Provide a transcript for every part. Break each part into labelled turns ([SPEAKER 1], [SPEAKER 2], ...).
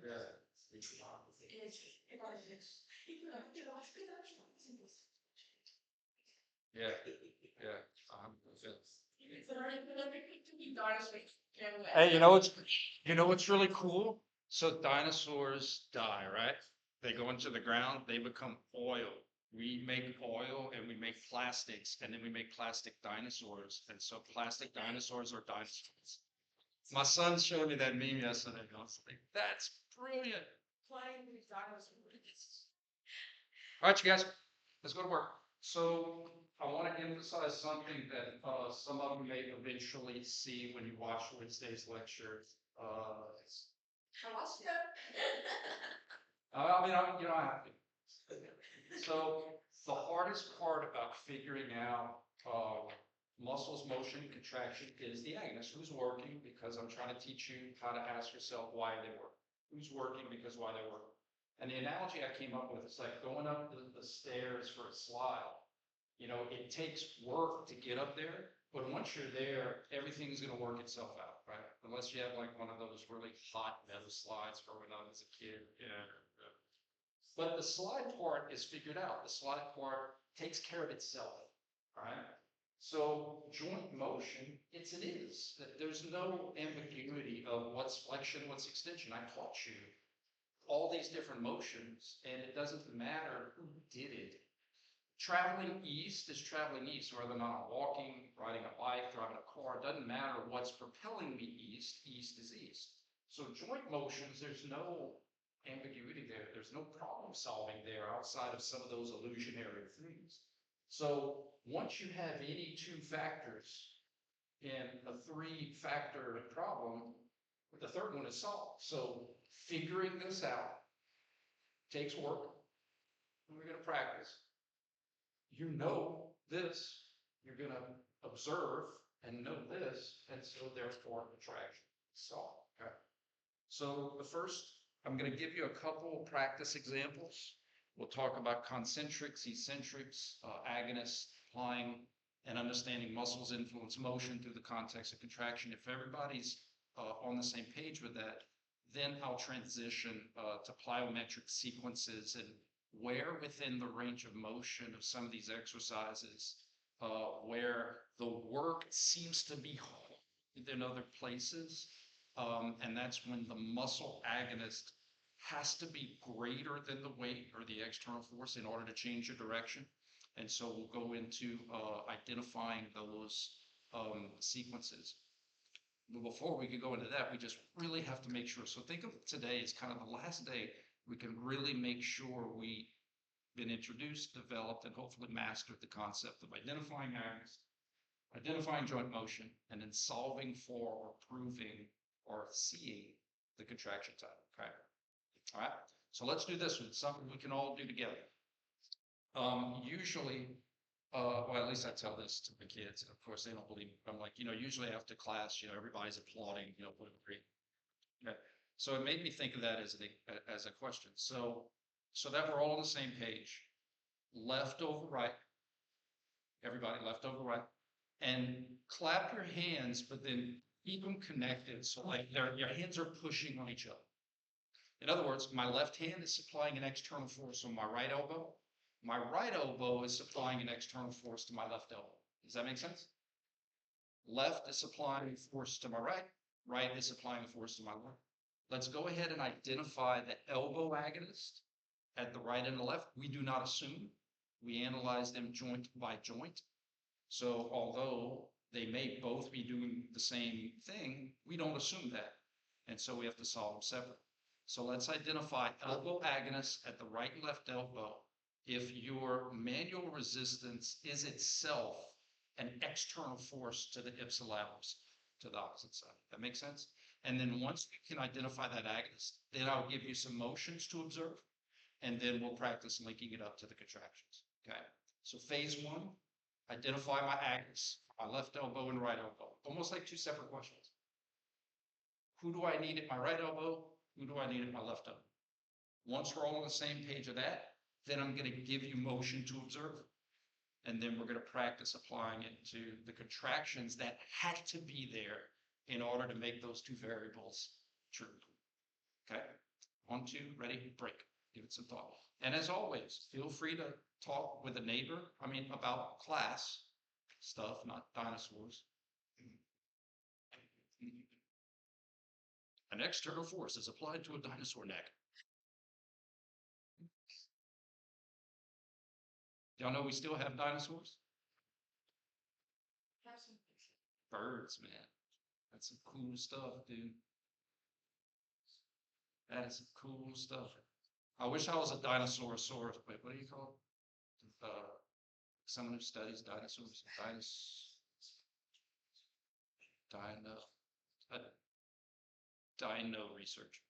[SPEAKER 1] Yeah. Yeah. Yeah. 100%. Hey, what's really cool? So dinosaurs die, right? They go into the ground, they become oil. We make oil and we make plastics, and then we make plastic dinosaurs. And so plastic dinosaurs are dinosaurs. My son showed me that meme yesterday. And I was like, that's brilliant. All right, you guys, let's go to work. So I want to emphasize something that some of you may eventually see when you watch Wednesday's lecture. You don't have to. So the hardest part about figuring out muscles, motion, contraction is the agonist. Who's working? Because I'm trying to teach you how to ask yourself why they work. Who's working because why they work. And the analogy I came up with is like going up the stairs for a slide. It takes work to get up there, but once you're there, everything's going to work itself out, right? Unless you have like one of those really hot metal slides growing up as a kid. Yeah. But the slide part is figured out. The slide part takes care of itself, right? So joint motion, it is. There's no ambiguity of what's flexion, what's extension. I taught you all these different motions, and it doesn't matter who did it. Traveling east is traveling east, whether or not I'm walking, riding a bike, driving a car. It doesn't matter what's propelling me east. East is east. So joint motions, there's no ambiguity there. There's no problem solving there outside of some of those illusionary things. So once you have any two factors in a three-factor problem, the third one is solved. So figuring this out takes work, and we're going to practice. You know this, you're going to observe and know this, and so therefore contraction. Okay. So the first, I'm going to give you a couple practice examples. We'll talk about concentrics, eccentrics, agonists, applying and understanding muscles influence motion through the context of contraction. If everybody's on the same page with that, then I'll transition to plyometric sequences and where within the range of motion of some of these exercises where the work seems to be in other places. And that's when the muscle agonist has to be greater than the weight or the external force in order to change your direction. And so we'll go into identifying those sequences. But before we could go into that, we just really have to make sure. So think of today as kind of the last day we can really make sure we've been introduced, developed, and hopefully mastered the concept of identifying agonists, identifying joint motion, and then solving for or proving or seeing the contraction type. Okay. All right. So let's do this one. Something we can all do together. Usually, well, at least I tell this to the kids, and of course they don't believe me. I'm like, usually after class, everybody's applauding, what a great. Okay. So it made me think of that as a question. So that we're all on the same page, left over right, everybody left over right, and clap your hands, but then keep them connected. So like your hands are pushing on each other. In other words, my left hand is supplying an external force on my right elbow. My right elbow is supplying an external force to my left elbow. Does that make sense? Left is supplying force to my right. Right is supplying force to my left. Let's go ahead and identify the elbow agonist at the right and the left. We do not assume. We analyze them joint by joint. So although they may both be doing the same thing, we don't assume that. And so we have to solve them separately. So let's identify elbow agonists at the right and left elbow if your manual resistance is itself an external force to the ipsilaterals, to the opposite side. That makes sense? And then once we can identify that agonist, then I'll give you some motions to observe, and then we'll practice linking it up to the contractions. Okay. So phase one, identify my agonist, my left elbow and right elbow, almost like two separate questions. Who do I need at my right elbow? Who do I need at my left elbow? Once we're all on the same page of that, then I'm going to give you motion to observe. And then we're going to practice applying it to the contractions that had to be there in order to make those two variables true. Okay? 1, 2, ready, break. Give it some thought. And as always, feel free to talk with a neighbor, about class stuff, not dinosaurs. An external force is applied to a dinosaur neck. Y'all know we still have dinosaurs? Birds, man. That's some cool stuff, dude. That is some cool stuff. I wish I was a dinosaur-saurus, but what do you call it? Someone who studies dinosaurs. Dino research.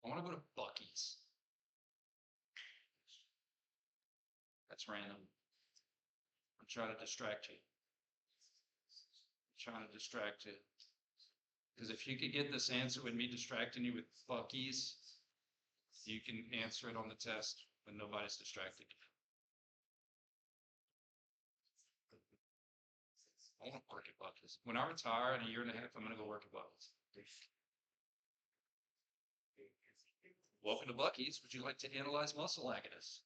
[SPEAKER 1] I want to go to Buc-ee's. That's random. I'm trying to distract you. Because if you could get this answer with me distracting you with Buc-ee's, you can answer it on the test when nobody's distracted. I want to work at Buc-ee's. When I retire in a year and a half, I'm going to go work at Buc-ee's. Welcome to Buc-ee's. Would you like to analyze muscle agonists?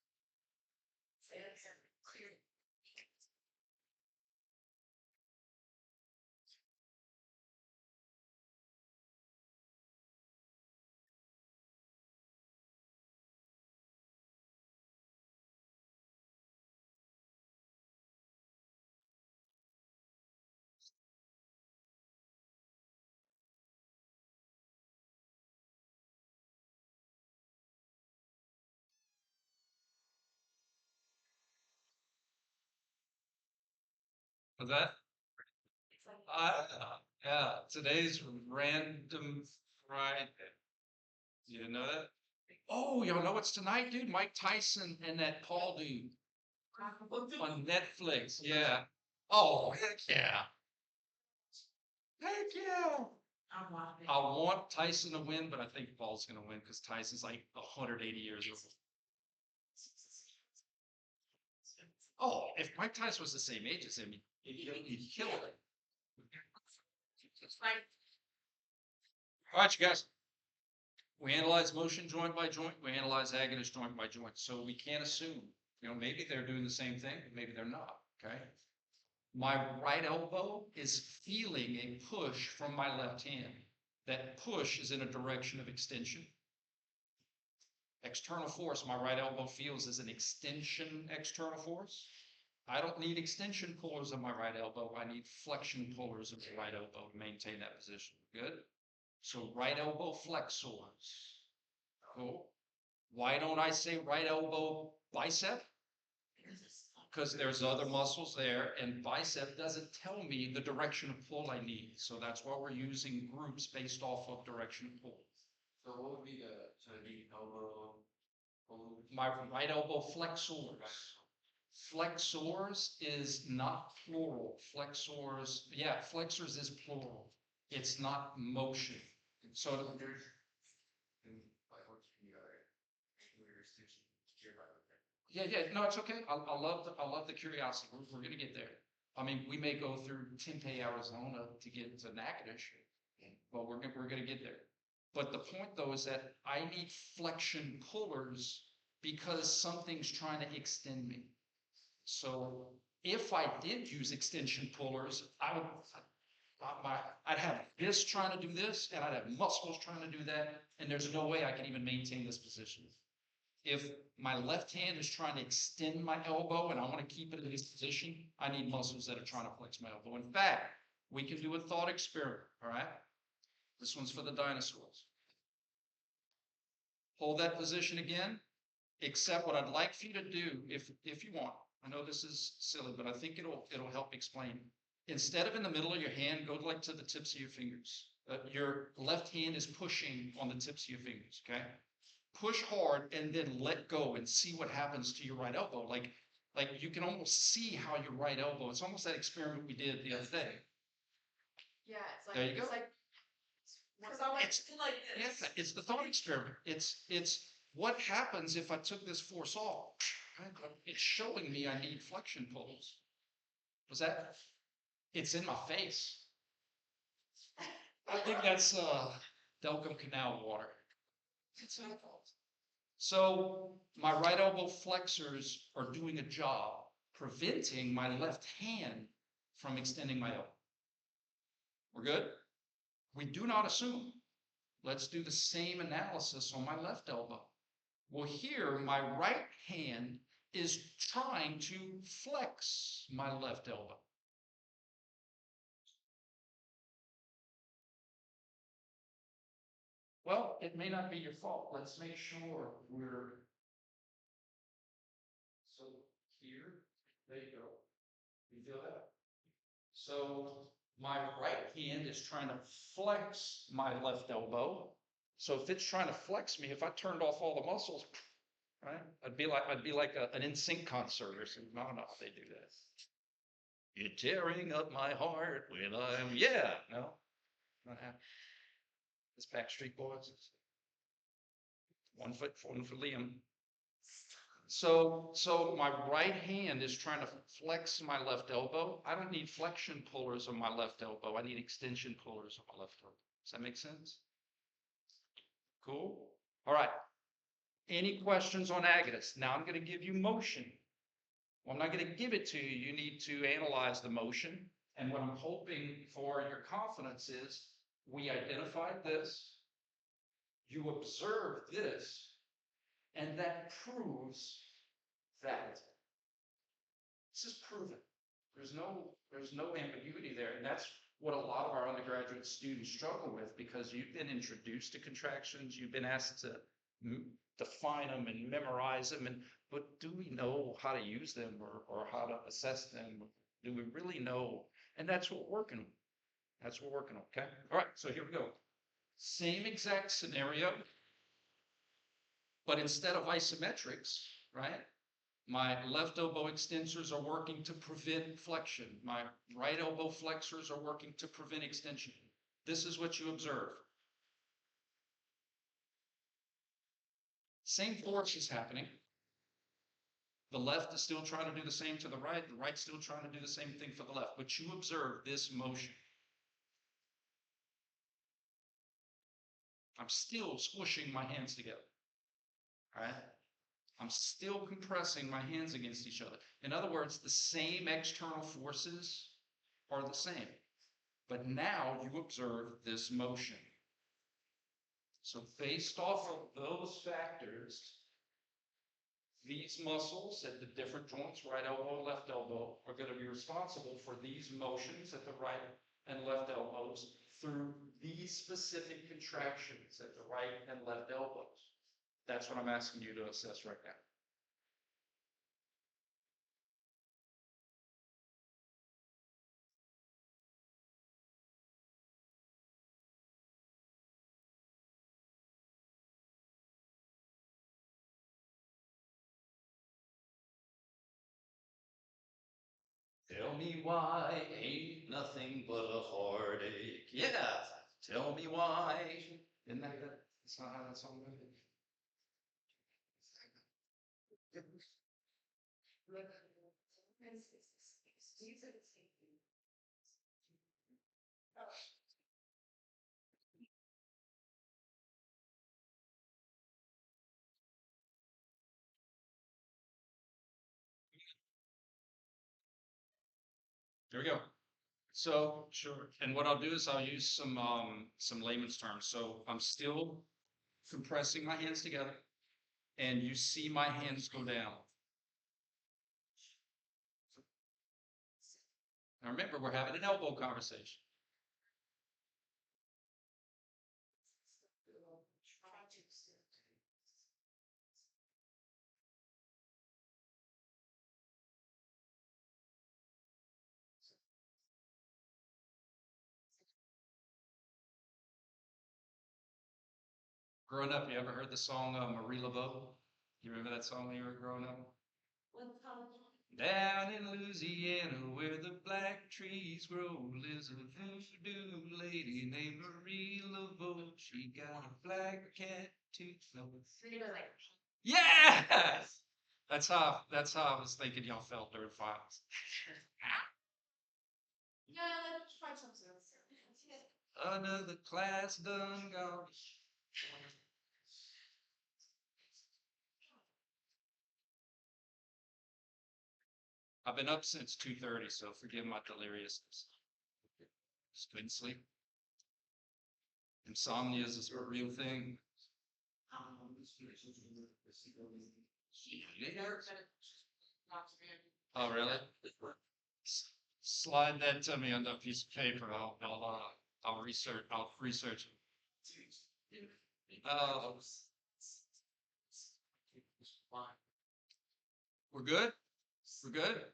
[SPEAKER 1] Was that? Yeah, today's random Friday. You didn't know that? Oh, y'all know what's tonight, dude? Mike Tyson and that Paul dude on Netflix. Yeah. Oh, heck yeah. Heck yeah. I want Tyson to win, but I think Paul's going to win because Tyson's like 180 years old. Oh, if Mike Tyson was the same age as him, he'd kill it. All right, you guys. We analyze motion joint by joint. We analyze agonist joint by joint. So we can't assume, maybe they're doing the same thing, but maybe they're not. Okay. My right elbow is feeling a push from my left hand. That push is in a direction of extension. External force, my right elbow feels is an extension external force. I don't need extension pullers on my right elbow. I need flexion pullers of the right elbow to maintain that position. Good. So right elbow flexors. Cool. Why don't I say right elbow bicep? Because there's other muscles there, and bicep doesn't tell me the direction of pull I need. So that's why we're using groups based off of direction of pull.
[SPEAKER 2] So what would be the elbow?
[SPEAKER 1] My right elbow flexors. Flexors is not plural. Flexors, yeah, flexors is plural. It's not motion. So yeah, no, it's okay. I love the curiosity. We're going to get there. We may go through Tempe, Arizona to get to Natchitoches, but we're going to get there. But the point though is that I need flexion pullers because something's trying to extend me. So if I did use extension pullers, I'd have this trying to do this, and I'd have muscles trying to do that, and there's no way I can even maintain this position. If my left hand is trying to extend my elbow and I want to keep it in this position, I need muscles that are trying to flex my elbow. In fact, we can do a thought experiment, all right? This one's for the dinosaurs. Hold that position again, except what I'd like for you to do, if you want. I know this is silly, but I think it'll help explain. instead of in the middle of your hand, go like to the tips of your fingers. Your left hand is pushing on the tips of your fingers, okay? Push hard and then let go and see what happens to your right elbow. Like you can almost see how your right elbow, it's almost that experiment we did the other day.
[SPEAKER 3] Yeah, it's like,
[SPEAKER 1] There you go.
[SPEAKER 3] it's like, because I went
[SPEAKER 1] It's-
[SPEAKER 3] to like
[SPEAKER 1] Yeah,
[SPEAKER 3] this.
[SPEAKER 1] it's the thought experiment. It's what happens if I took this force off? Right? It's showing me I need flexion pulls. Was that? It's in my face. I think that's Delcom Canal water. It's in my face. So my right elbow flexors are doing a job preventing my left hand from extending my elbow. We're good? We do not assume. Let's do the same analysis on my left elbow. Well, here, my right hand is trying to flex my left elbow. Well, it may not be your fault. Let's make sure we're. So here, there you go. You feel that? So my right hand is trying to flex my left elbow. So if it's trying to flex me, if I turned off all the muscles, right? I'd be like an NSYNC concert or something. I don't know how they do this. You're tearing up my heart when I'm no, not happy. This Backstreet Boys. One for Liam. So my right hand is trying to flex my left elbow. I don't need flexion pullers on my left elbow. I need extension pullers on my left elbow. Does that make sense? Cool. All right. Any questions on agonist? Now I'm going to give you motion. Well, I'm not going to give it to you. You need to analyze the motion. And what I'm hoping for your confidence is we identified this, you observe this, and that proves that. This is proven. There's no ambiguity there. And that's what a lot of our undergraduate students struggle with because you've been introduced to contractions, you've been asked to define them and memorize them, but do we know how to use them or how to assess them? Do we really know? And that's what we're working on. That's what we're working on, okay? All right, so here we go. Same exact scenario, but instead of isometrics, right? My left elbow extensors are working to prevent flexion. My right elbow flexors are working to prevent extension. This is what you observe. Same force is happening. The left is still trying to do the same to the right's still trying to do the same thing for the left, but you observe this motion. I'm still squishing my hands together, all right? I'm still compressing my hands against each other. In other words, the same external forces are the same, but now you observe this motion. So based off of those factors, these muscles at the different joints, right elbow, left elbow, are going to be responsible for these motions at the right and left elbows through these specific contractions at the right and left elbows. That's what I'm asking you to assess right now. Tell me why ain't nothing but a heartache. Yeah, tell me why. Isn't that good? That's not how that song goes. There we go. So sure. And what I'll do is I'll use some layman's terms. So I'm still compressing my hands together, and you see my hands go down. Now remember, we're having an elbow conversation. Growing up, you ever heard the song Marie Laveau? You remember that song when you were growing up? Down in Louisiana, where the black trees grow, lives a voodoo lady named Marie Laveau. She got a black cat too. No. Yes! That's how I was thinking y'all felt during finals.
[SPEAKER 3] Yeah, let's try some sense.
[SPEAKER 1] Another class done gone. I've been up since 2:30, so forgive my deliriousness. Just couldn't sleep. Insomnia is a real thing. Oh, really? Slide that to me on a piece of paper. I'll research. I'll research it. We're good. We're good.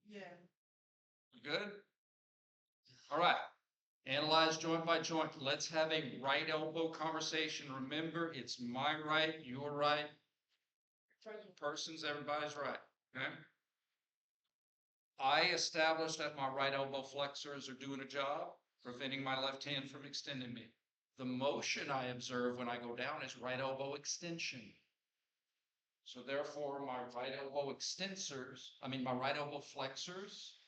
[SPEAKER 3] Yeah.
[SPEAKER 1] We're good. All right. Analyze joint by joint. Let's have a right elbow conversation. Remember, it's my right, your right. Persons, everybody's right. Okay. I established that my right elbow flexors are doing a job, preventing my left hand from extending me. The motion I observe when I go down is right elbow extension. So therefore, my right elbow my right elbow flexors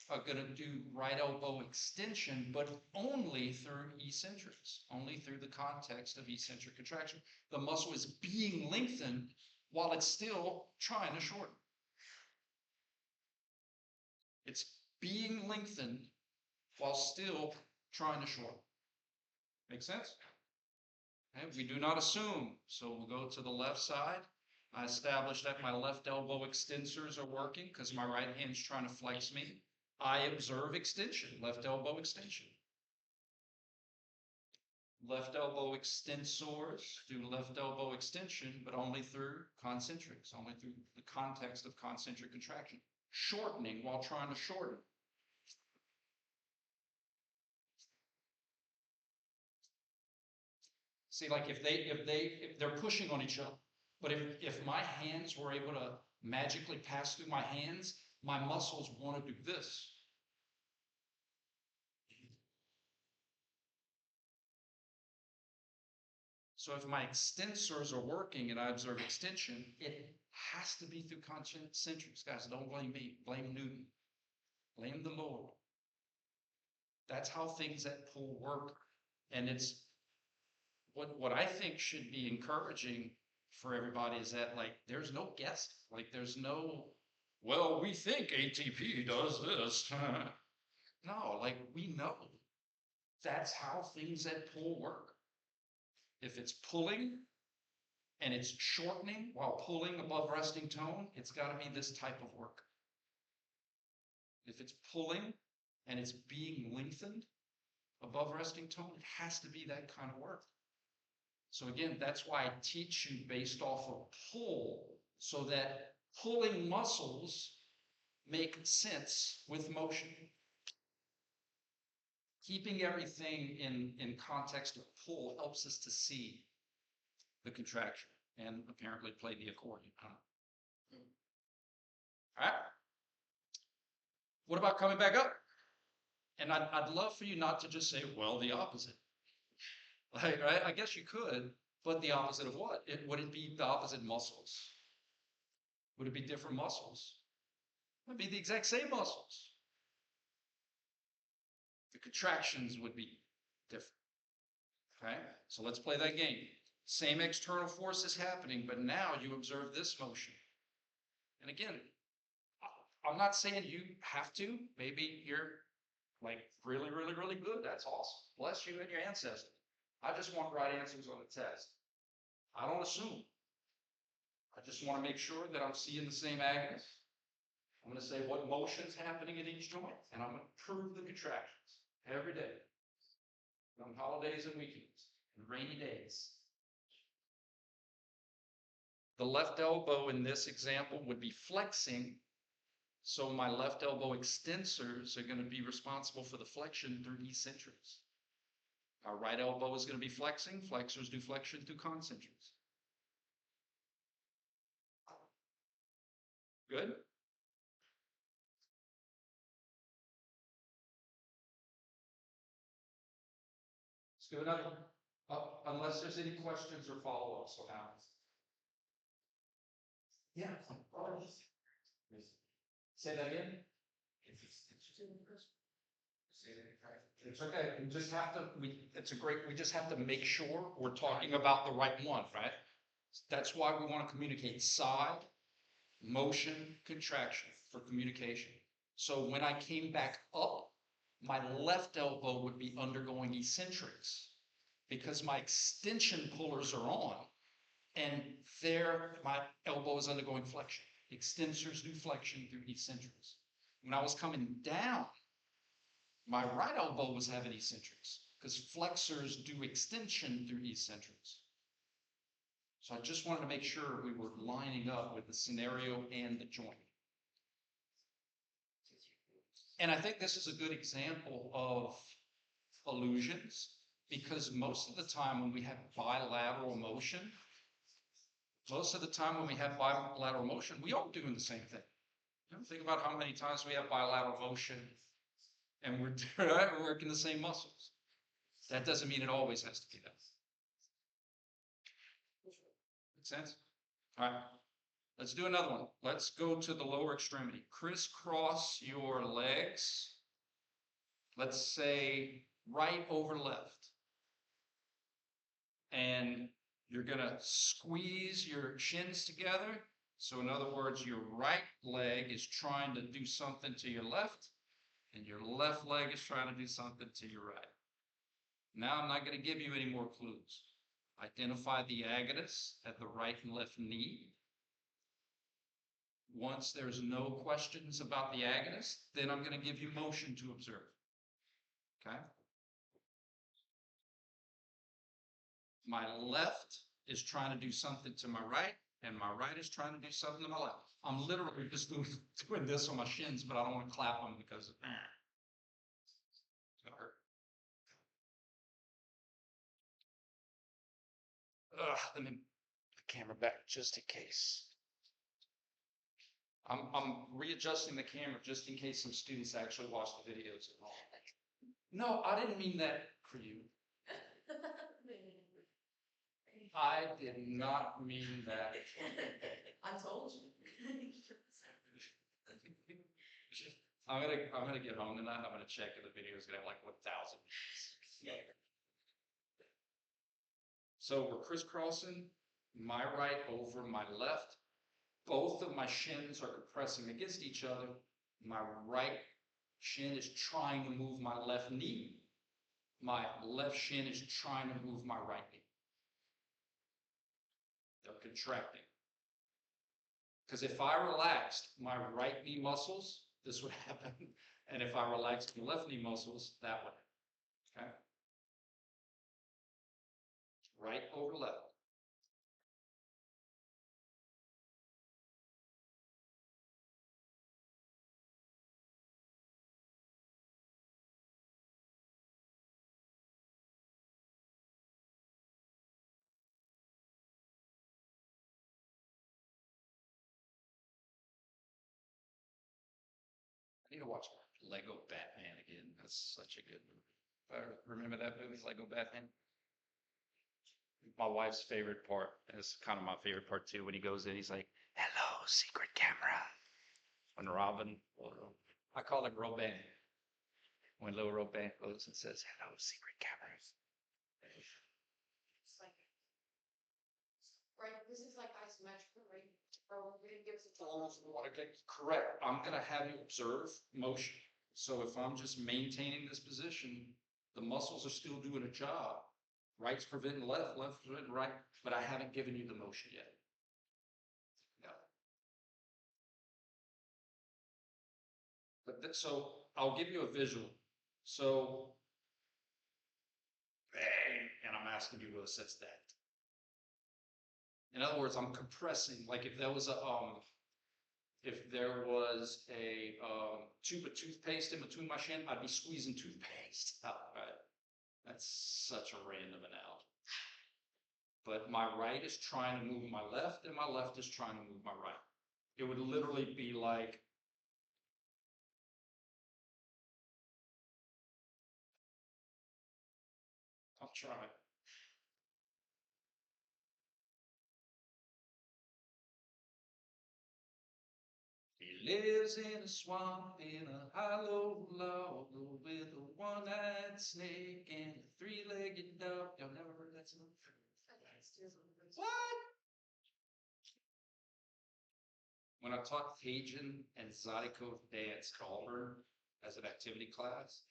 [SPEAKER 1] are going to do right elbow extension, but only through eccentrics, only through the context of eccentric contraction. The muscle is being lengthened while it's still trying to shorten. It's being lengthened while still trying to shorten. Make sense? Okay, we do not assume. So we'll go to the left side. I established that my left elbow extensors are working because my right hand's trying to flex me. I observe extension, left elbow extension. Left elbow extensors do left elbow extension, but only through concentrics, only through the context of concentric contraction. Shortening while trying to shorten. See, like if they're pushing on each other, but if my hands were able to magically pass through my hands, my muscles want to do this. So if my extensors are working and I observe extension, it has to be through concentrics. Guys, don't blame me. Blame Newton. Blame the Lord. That's how things at pull work. And it's what I think should be encouraging for everybody is that, like, there's no guess. Like, there's no, well, we think ATP does this. No, like, we know that's how things at pull work. If it's pulling and it's shortening while pulling above resting tone, it's got to be this type of work. If it's pulling and it's being lengthened above resting tone, it has to be that kind of work. So again, that's why I teach you based off of pull, so that pulling muscles make sense with motion. Keeping everything in context of pull helps us to see the contraction and apparently play the accordion. All right. What about coming back up? And I'd love for you not to just say, well, the opposite. Right? I guess you could, but the opposite of what? Would it be the opposite muscles? Would it be different muscles? It would be the exact same muscles. The contractions would be different. Okay? So let's play that game. Same external force is happening, but now you observe this motion. And again, I'm not saying you have to. Maybe you're like really, really, really good. That's awesome. Bless you and your ancestors. I just want right answers on the test. I don't assume. I just want to make sure that I'm seeing the same agonist. I'm going to say what motion's happening at each joint, and I'm going to prove the contractions every day. On holidays and weekends, and rainy days. The left elbow in this example would be flexing, so my left elbow extensors are going to be responsible for the flexion through eccentrics. Our right elbow is going to be flexing. Flexors do flexion through concentrics. Good? Let's do another one. Unless there's any questions or follow-ups on that. Yeah. Say that again? It's okay, we just have to, we just have to make sure we're talking about the right one, right? That's why we want to communicate side, motion, contraction for communication. So when I came back up, my left elbow would be undergoing eccentrics because my extension pullers are on and there my elbow is undergoing flexion. Extensors do flexion through eccentrics. When I was coming down, my right elbow was having eccentrics because flexors do extension through eccentrics. So I just wanted to make sure we were lining up with the scenario and the joint. And I think this is a good example of illusions because most of the time when we have bilateral motion, we are doing the same thing. You know, think about how many times we have bilateral motion and we're working the same muscles. That doesn't mean it always has to be that. Make sense? All right, let's do another one. Let's go to the lower extremity. Crisscross your legs. Let's say right over left. And you're gonna squeeze your shins together. So in other words, your right leg is trying to do something to your left, and your left leg is trying to do something to your right. Now I'm not going to give you any more clues. Identify the agonist at the right and left knee. Once there's no questions about the agonist, then I'm going to give you motion to observe. Okay? My left is trying to do something to my right, and my right is trying to do something to my left. I'm literally just doing this on my shins, but I don't want to clap them because it's gonna hurt. Let me put the camera back just in case. I'm readjusting the camera just in case some students actually watch the videos at home. No, I didn't mean that for you. I did not mean that.
[SPEAKER 3] I told you.
[SPEAKER 1] I'm gonna get home tonight. I'm gonna check if the video is gonna have like 1,000 views. So we're crisscrossing my right over my left. Both of my shins are compressing against each other. My right shin is trying to move my left knee. My left shin is trying to move my right knee. They're contracting. Because if I relaxed my right knee muscles, this would happen. And if I relaxed the left knee muscles, that would happen. Okay? Right over left. I need to watch Lego Batman again. That's such a good movie. Remember that movie, Lego Batman? My wife's favorite part, and it's kind of my favorite part too, when he goes in, he's like, "Hello, secret camera." When Robin, I call him Robin. When little Robin goes and says, "Hello, secret camera."
[SPEAKER 3] It's like, right, this is like isometric, right? Or we're gonna give us a.
[SPEAKER 1] Okay, correct. I'm gonna have you observe motion. So if I'm just maintaining this position, the muscles are still doing a job. Right's preventing left, left's preventing right, but I haven't given you the motion yet. No. But so I'll give you a visual. So, and I'm asking you to assess that. In other words, I'm compressing. Like if there was a tube of toothpaste in between my shin, I'd be squeezing toothpaste out, right? That's such a random analogy. But my right is trying to move my left, and my left is trying to move my right. It would literally be like, I'm trying. He lives in a swamp in a hollow log with a one-eyed snake and a three-legged dog. Y'all never heard that song? What? When I taught Cajun and Zydeco dance at Auburn as an activity class,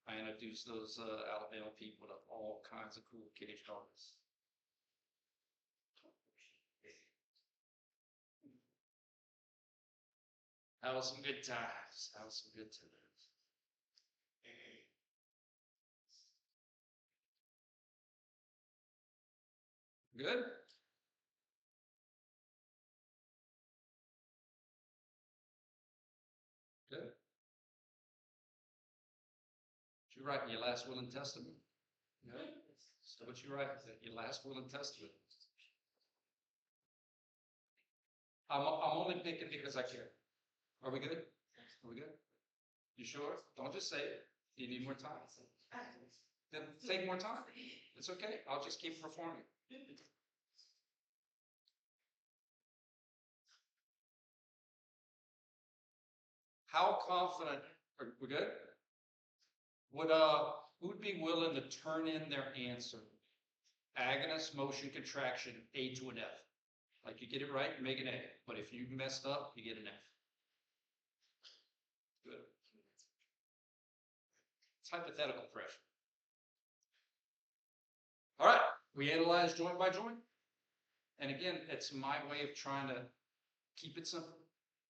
[SPEAKER 1] I introduced those Alabama people to all kinds of cool Cajun artists. That was some good times. That was some good times. Good? Good. What you write in your last will and testament? No? So what you write in your last will and testament? I'm only picking because I care. Are we good? Are we good? You sure? Don't just say it. You need more time. Then take more time. It's okay. I'll just keep performing. How confident, are we good? Who'd be willing to turn in their answer? Agonist, motion, contraction, A to an F. Like you get it right, you make an A. But if you messed up, you get an F. Good. It's hypothetical pressure. All right, we analyze joint by joint. And again, it's my way of trying to keep it simple.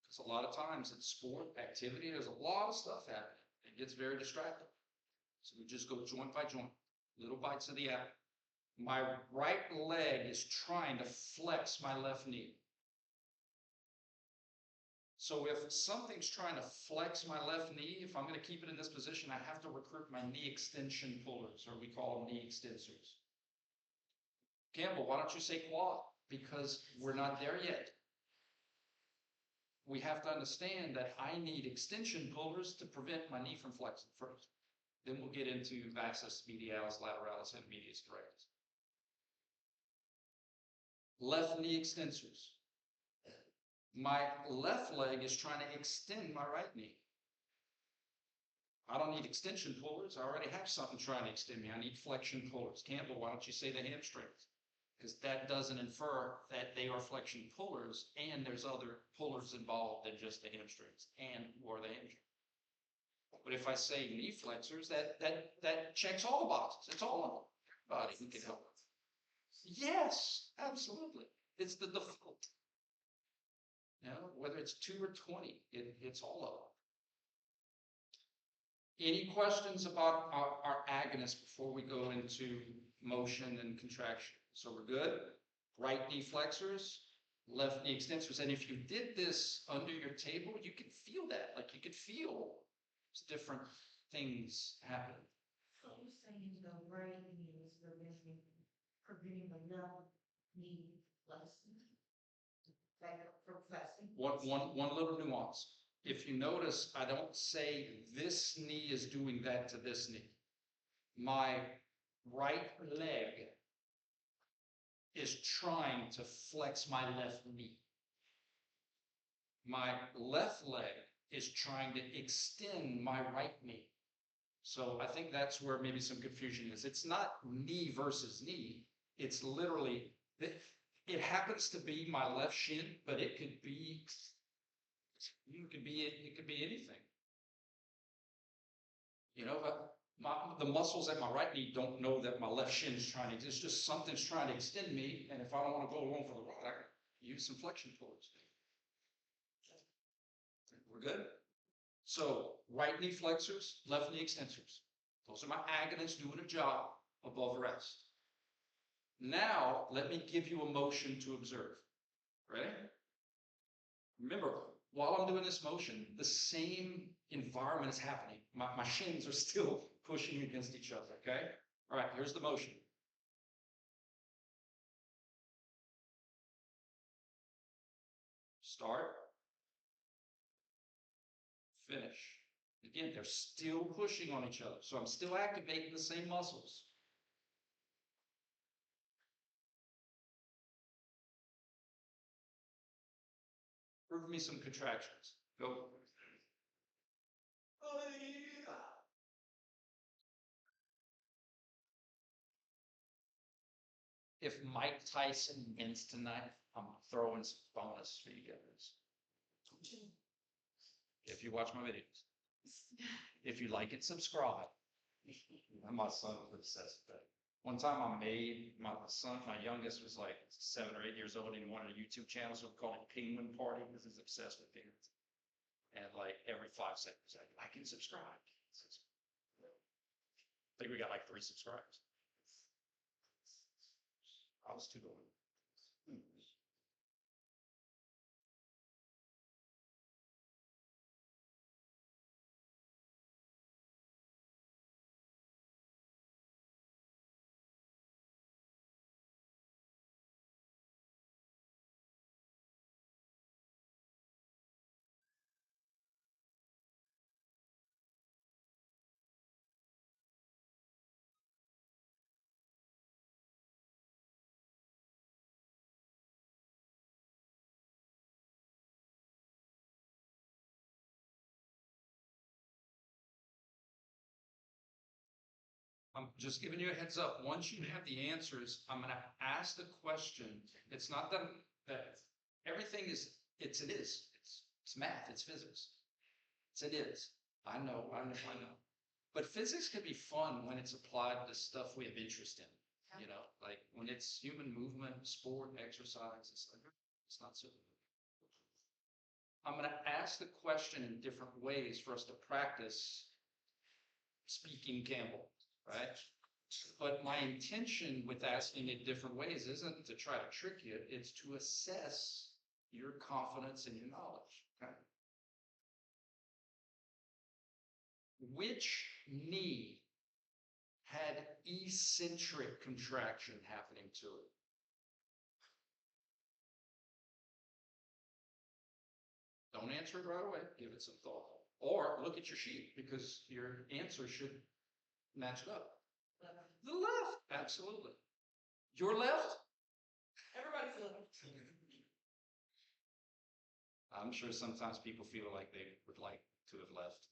[SPEAKER 1] Because a lot of times in sport, activity, there's a lot of stuff happening. It gets very distracting. So we just go joint by joint, little bites of the apple. My right leg is trying to flex my left knee. So if something's trying to flex my left knee, if I'm going to keep it in this position, I have to recruit my knee extension pullers, or we call them knee extensors. Campbell, why don't you say quad? Because we're not there yet. We have to understand that I need extension pullers to prevent my knee from flexing first. Then we'll get into vastus medialis, lateralis, and medius rectus. Left knee extensors. My left leg is trying to extend my right knee. I don't need extension pullers. I already have something trying to extend me. I need flexion pullers. Campbell, why don't you say the hamstrings? Because that doesn't infer that they are flexion pullers, and there's other pullers involved than just the hamstrings or the hamstring. But if I say knee flexors, that checks all the boxes. It's all of them. Everybody who can help. Yes, absolutely. It's the default. You know, whether it's 2 or 20, it's all of them. Any questions about our agonist before we go into motion and contraction? So we're good. Right knee flexors, left knee extensors. And if you did this under your table, you could feel that. Like you could feel different things happening.
[SPEAKER 4] So you're saying the right knee is preventing the left knee flexing? From flexing?
[SPEAKER 1] One little nuance. If you notice, I don't say this knee is doing that to this knee. My right leg is trying to flex my left knee. My left leg is trying to extend my right knee. So I think that's where maybe some confusion is. It's not knee versus knee. It's literally, it happens to be my left shin, but it could be anything. You know, the muscles at my right knee don't know that my left shin is trying to, it's just something's trying to extend me. And if I don't want to go along for the ride, I use some flexion pullers. We're good? So right knee flexors, left knee extensors. Those are my agonists doing a job above rest. Now, let me give you a motion to observe. Ready? Remember, while I'm doing this motion, the same environment is happening. My shins are still pushing against each other, okay? All right, here's the motion. Start. Finish. Again, they're still pushing on each other, so I'm still activating the same muscles. Prove me some contractions. Go. Oh, yeah. If Mike Tyson wins tonight, I'm throwing some bonus for you guys. If you watch my videos. If you like it, subscribe. And my son was obsessed with that. One time I made my son, my youngest was like 7 or 8 years old, and he wanted a YouTube channel, so we called it Penguin Party because he's obsessed with penguins. And like every 5 seconds, I can subscribe. I think we got like 3 subscribers. I was too old. I'm just giving you a heads up. Once you have the answers, I'm gonna ask the question. It's not that everything is, it is. It's math, it's physics. It is. I know. But physics can be fun when it's applied to stuff we have interest in. You know, like when it's human movement, sport, exercise, it's not so. I'm gonna ask the question in different ways for us to practice speaking Campbell, right? But my intention with asking it different ways isn't to try to trick you, it's to assess your confidence and your knowledge, okay? Which knee had eccentric contraction happening to it? Don't answer it right away, give it some thought. Or look at your sheet, because your answer should match it up. The left, absolutely. Your left?
[SPEAKER 4] Everybody's left.
[SPEAKER 1] I'm sure sometimes people feel like they would like to have left.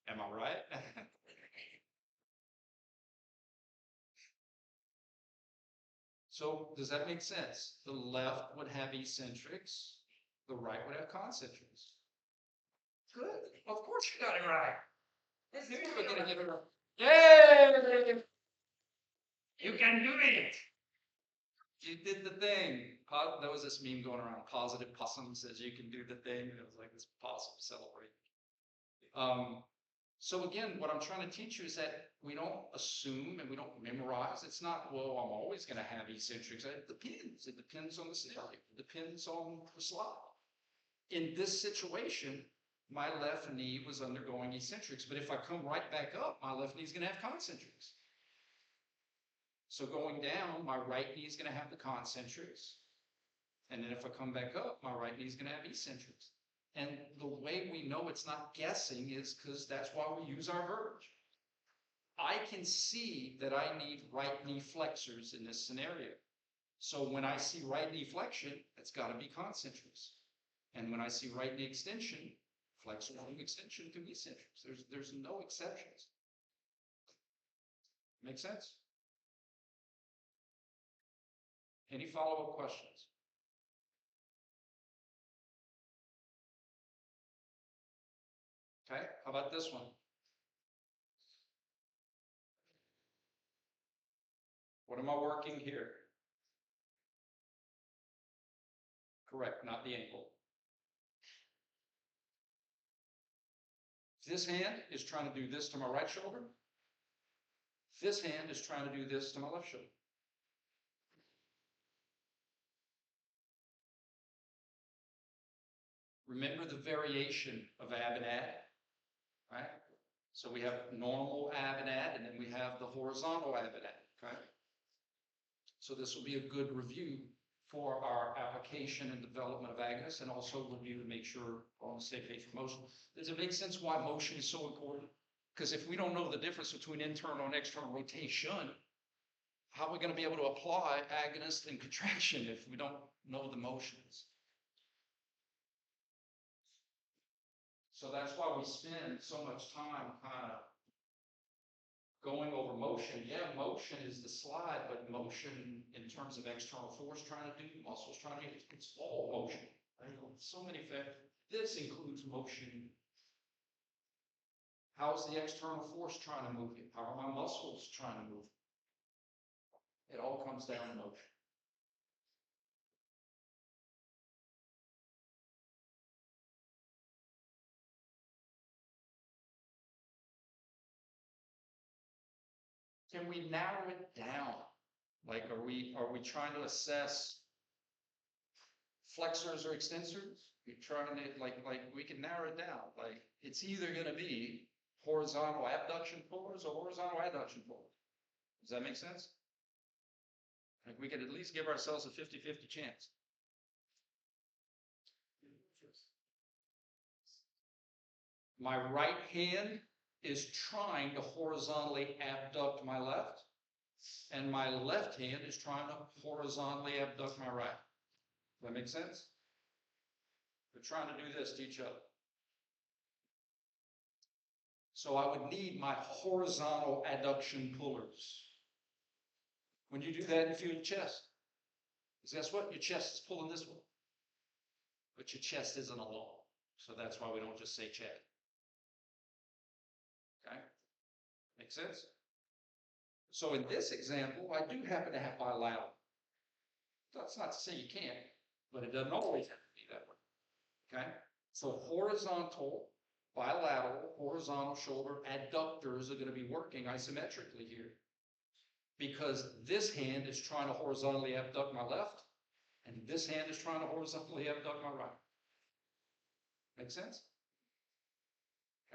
[SPEAKER 1] Am I right? So does that make sense? The left would have eccentrics, the right would have concentrics. Good. Of course you got it right.
[SPEAKER 4] This
[SPEAKER 1] Knew
[SPEAKER 4] is
[SPEAKER 1] you were
[SPEAKER 4] gonna
[SPEAKER 1] gonna
[SPEAKER 4] be
[SPEAKER 1] get it right. Yay! You can do it. You did the thing. There was this meme going around. Positive Possum says you can do the thing. And it was like this possum celebrating. So again, what I'm trying to teach you is that we don't assume and we don't memorize. It's not, well, I'm always going to have eccentrics. It depends. It depends on the scenario. It depends on the slide. In this situation, my left knee was undergoing eccentrics, but if I come right back up, my left knee is going to have concentrics. So going down, my right knee is going to have the concentrics. And then if I come back up, my right knee is going to have eccentrics. And the way we know it's not guessing is because that's why we use our verbiage. I can see that I need right knee flexors in this scenario. So when I see right knee flexion, it's got to be concentrics. And when I see right knee extension, flexor and extension can be eccentrics. There's no exceptions. Make sense? Any follow-up questions? Okay, how about this one? What am I working here? Correct, not the ankle. This hand is trying to do this to my right shoulder. This hand is trying to do this to my left shoulder. Remember the variation of ab and ad, right? So we have normal ab and ad, and then we have the horizontal ab and ad, okay? So this will be a good review for our application and development of agonists, and also review to make sure we're on the same page for motion. Does it make sense why motion is so important? Because if we don't know the difference between internal and external rotation, how are we going to be able to apply agonist and contraction if we don't know the motions? So that's why we spend so much time kind of going over motion. Yeah, motion is the slide, but motion in terms of external force trying to do, muscles trying to do, it's all motion. Right? So many factors. This includes motion. How's the external force trying to move it? How are my muscles trying to move it? It all comes down to motion. Can we narrow it down? Like, are we trying to assess flexors or extensors? You're trying to, like, we can narrow it down. Like, it's either gonna be horizontal abduction pullers or horizontal adduction pullers. Does that make sense? Like, we could at least give ourselves a 50-50 chance. My right hand is trying to horizontally abduct my left, and my left hand is trying to horizontally abduct my right. Does that make sense? We're trying to do this to each other. So I would need my horizontal adduction pullers. When you do that, you feel your chest. Because guess what? Your chest is pulling this way. But your chest isn't alone. So that's why we don't just say chest. Okay? Make sense? So in this example, I do happen to have bilateral. That's not to say you can't, but it doesn't always have to be that way. Okay? So horizontal, bilateral, horizontal shoulder adductors are going to be working isometrically here. Because this hand is trying to horizontally abduct my left, and this hand is trying to horizontally abduct my right. Make sense?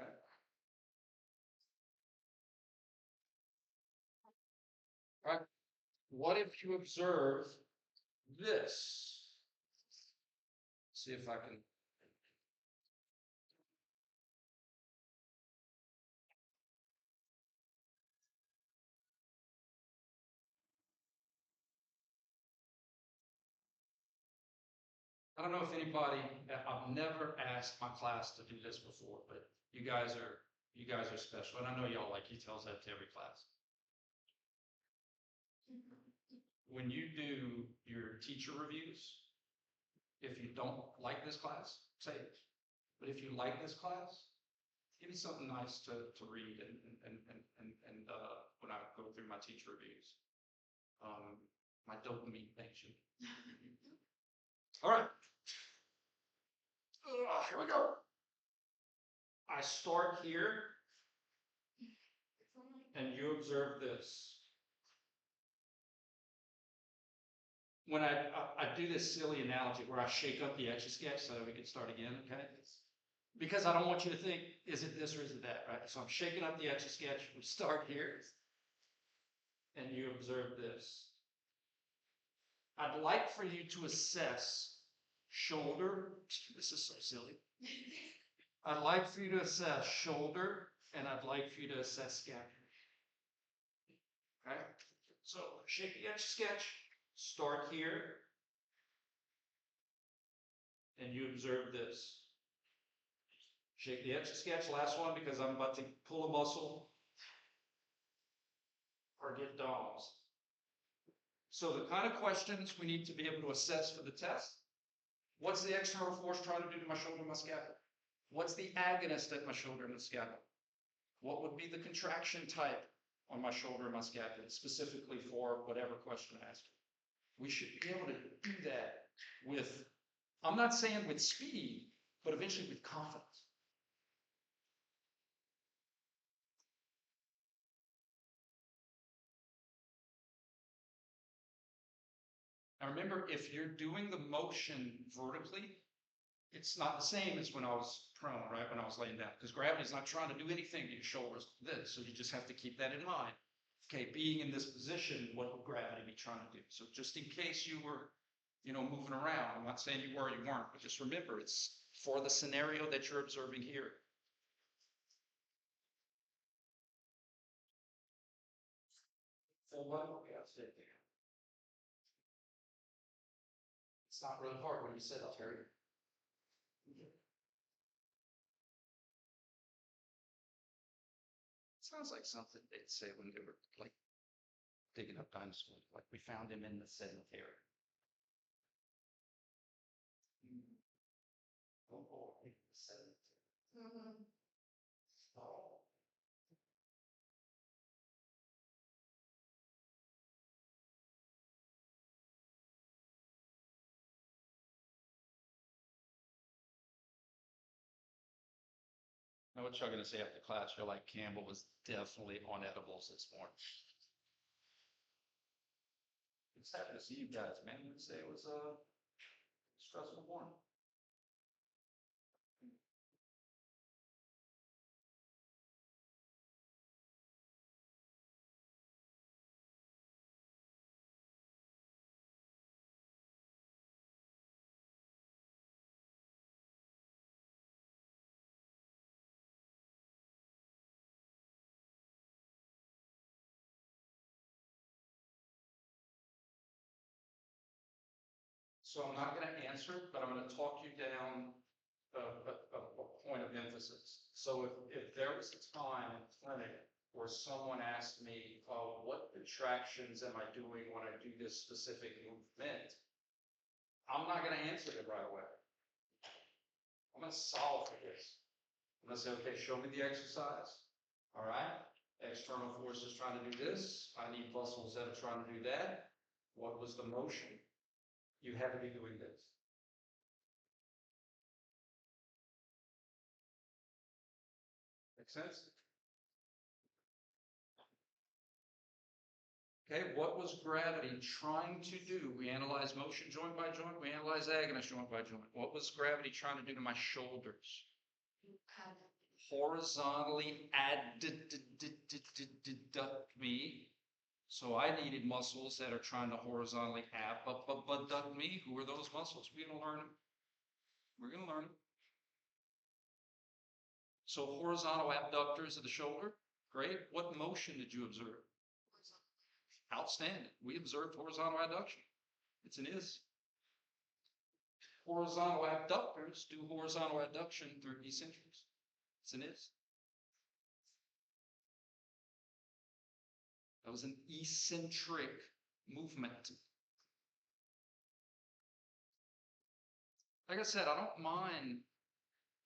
[SPEAKER 1] Okay. All right. What if you observe this? See if I can. I don't know if anybody, I've never asked my class to do this before, but you guys are special. And I know y'all, like, he tells that to every class. When you do your teacher reviews, if you don't like this class, say it. But if you like this class, give me something nice to read and when I go through my teacher reviews. My dopamine makes you. All right. Here we go. I start here, and you observe this. When I do this silly analogy where I shake up the Etch-a-Sketch so that we can start again, okay? Because I don't want you to think, is it this or is it that, right? So I'm shaking up the Etch-a-Sketch. We start here, and you observe this. I'd like for you to assess shoulder. This is so silly. I'd like for you to assess shoulder, and I'd like for you to assess scapula. Okay? So shake the Etch-a-Sketch. Start here, and you observe this. Shake the Etch-a-Sketch, last one, because I'm about to pull a muscle or get DOMs. So the kind of questions we need to be able to assess for the test. What's the external force trying to do to my shoulder and my scapula? What's the agonist at my shoulder and the scapula? What would be the contraction type on my shoulder and my scapula, specifically for whatever question I ask you? We should be able to do that with, I'm not saying with speed, but eventually with confidence. Now remember, if you're doing the motion vertically, it's not the same as when I was prone, right? When I was laying down, because gravity's not trying to do anything to your shoulders. This, so you just have to keep that in mind. Okay, being in this position, what would gravity be trying to do? So just in case you were, moving around, I'm not saying you were, you weren't, but just remember, it's for the scenario that you're observing here. For what? Okay, I'll sit there. It's not really hard when you sit up here. Sounds like something they'd say when they were like digging up dinosaurs, like we found him in the cemetery. Oh, boy, the cemetery.
[SPEAKER 3] Mhm.
[SPEAKER 1] Oh. Know what y'all gonna say after class? You're like, Campbell was definitely on edibles this morning. It's happy to see you guys, man. Let's say it was a stressful morning. So I'm not gonna answer, but I'm gonna talk you down a point of emphasis. So if there was a time in clinic where someone asked me, what contractions am I doing when I do this specific movement? I'm not gonna answer it right away. I'm gonna solve for this. I'm gonna say, okay, show me the exercise. All right, external forces trying to do this. I need muscles that are trying to do that. What was the motion? You have to be doing this. Make sense? Okay, what was gravity trying to do? We analyzed motion joint by joint. We analyzed agonist joint by joint. What was gravity trying to do to my shoulders? Horizontally adduct me. So I needed muscles that are trying to horizontally abduct me. Who are those muscles? We're going to learn them. We're going to learn them. So horizontal abductors of the shoulder. Great. What motion did you observe? Outstanding. We observed horizontal adduction. It's an is. Horizontal abductors do horizontal adduction through eccentrics. It's an is. That was an eccentric movement. Like I said, I don't mind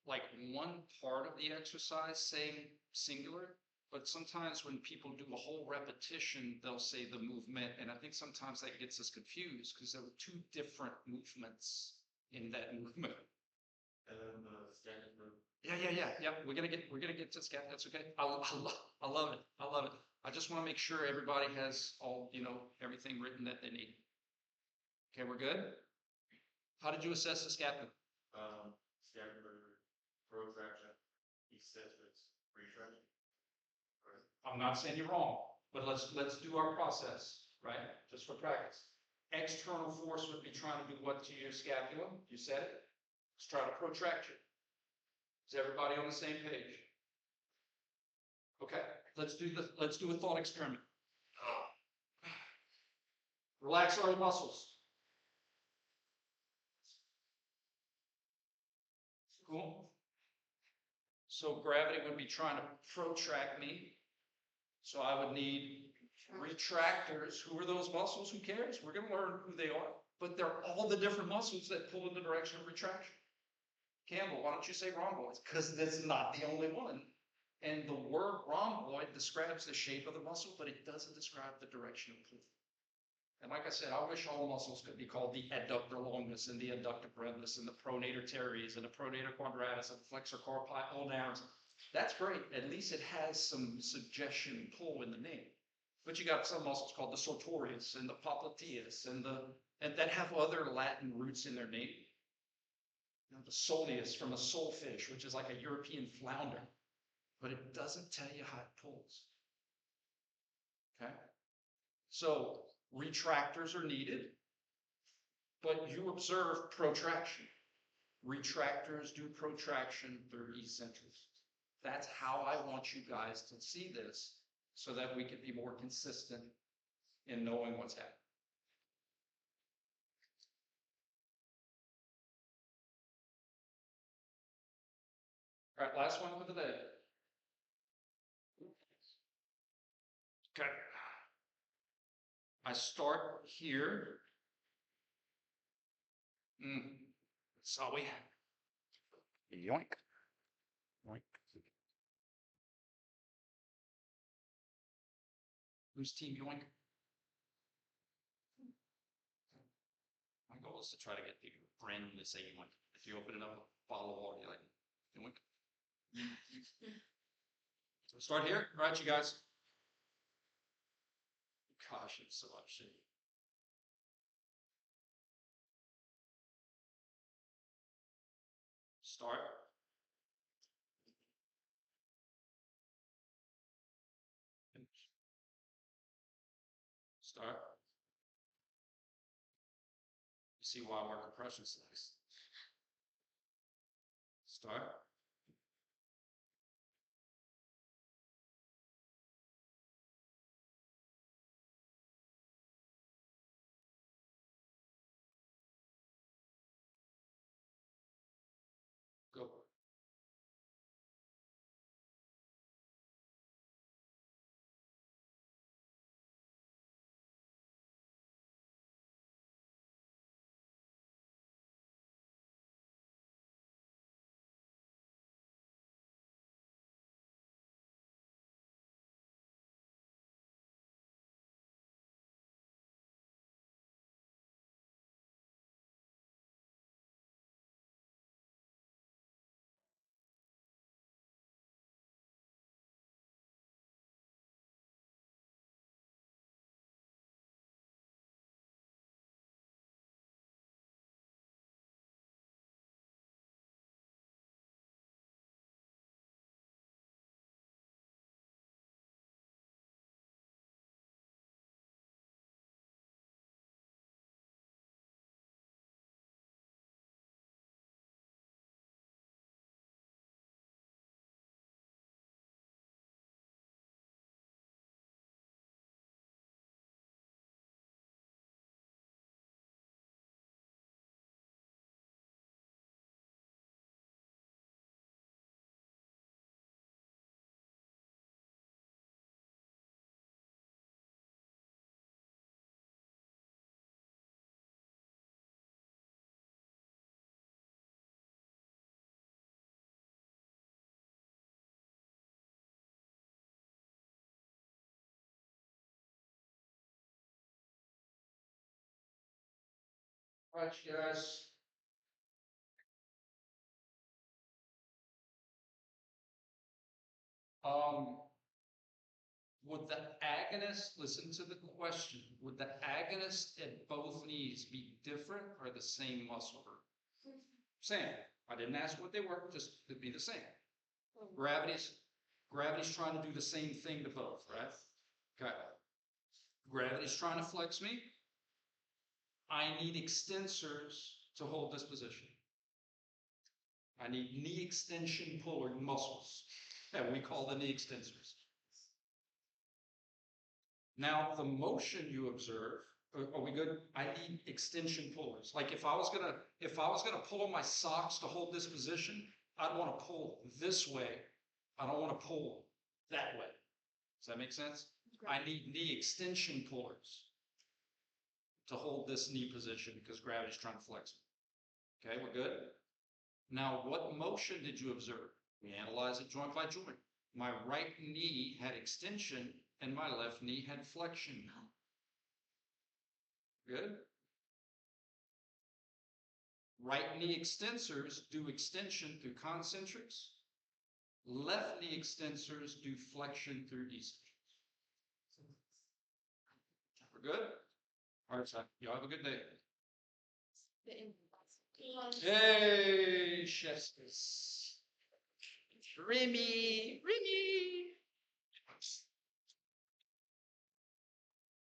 [SPEAKER 1] like one part of the exercise saying singular, but sometimes when people do a whole repetition, they'll say the movement, and I think sometimes that gets us confused because there were two different movements in that movement.
[SPEAKER 2] And then the standing move.
[SPEAKER 1] Yeah. We're gonna get to scat. That's okay. I love it. I love it. I just want to make sure everybody has all, everything written that they need. Okay, we're good. How did you assess the scat?
[SPEAKER 2] Standing move, protraction, eccentrics, retraction.
[SPEAKER 1] I'm not saying you're wrong, but let's do our process, right? Just for practice. External force would be trying to do what to your scapula? You said it. Let's try to protract you. Is everybody on the same page? Okay, let's do a thought experiment. Relax our muscles. Cool. So gravity would be trying to protract me. So I would need retractors. Who are those muscles? Who cares? We're going to learn who they are. But they're all the different muscles that pull in the direction of retraction. Campbell, why don't you say rhomboids? Because that's not the only one. And the word rhomboid describes the shape of the muscle, but it doesn't describe the direction of pull. And like I said, I wish all muscles could be called the adductor longus and the adductor brevis and the pronator teres and the pronator quadratus and the flexor carpi ulnaris. That's great. At least it has some suggestion and pull in the name. But you got some muscles called the sartorius and the popliteus and that have other Latin roots in their name. you know, the soleus from a solefish, which is like a European flounder, but it doesn't tell you how it pulls. Okay? So retractors are needed, but you observe protraction. Retractors do protraction through eccentrics. That's how I want you guys to see this so that we can be more consistent in knowing what's happening. All right, last one for the day. Okay. I start here. That's all we have. Yoink. Yoink. Who's team yoink? My goal is to try to get people randomly say yoink. If you open it up, a bottle of water, you're like, yoink. So start here. All right, you guys. Gosh, it's so much shit. Start. Finish. Start. You see why we're compression slicks. Start. Go. All right, you guys. Would the agonist, listen to the question, would the agonist at both knees be different or the same muscle group? Same. I didn't ask what they were, just it'd be the same. Gravity's trying to do the same thing to both, right? Okay. Gravity's trying to flex me. I need extensors to hold this position. I need knee extension puller muscles that we call the knee extensors. Now, the motion you observe, are we good? I need extension pullers. Like if I was gonna pull on my socks to hold this position, I'd want to pull this way. I don't want to pull that way. Does that make sense? I need knee extension pullers to hold this knee position because gravity's trying to flex me. Okay, we're good? Now, what motion did you observe? We analyze it joint by joint. My right knee had extension and my left knee had flexion. Good? Right knee extensors do extension through concentrics. Left knee extensors do flexion through eccentrics. We're good? All right, so y'all have a good day. Hey, chef's kiss. Remy, Remy.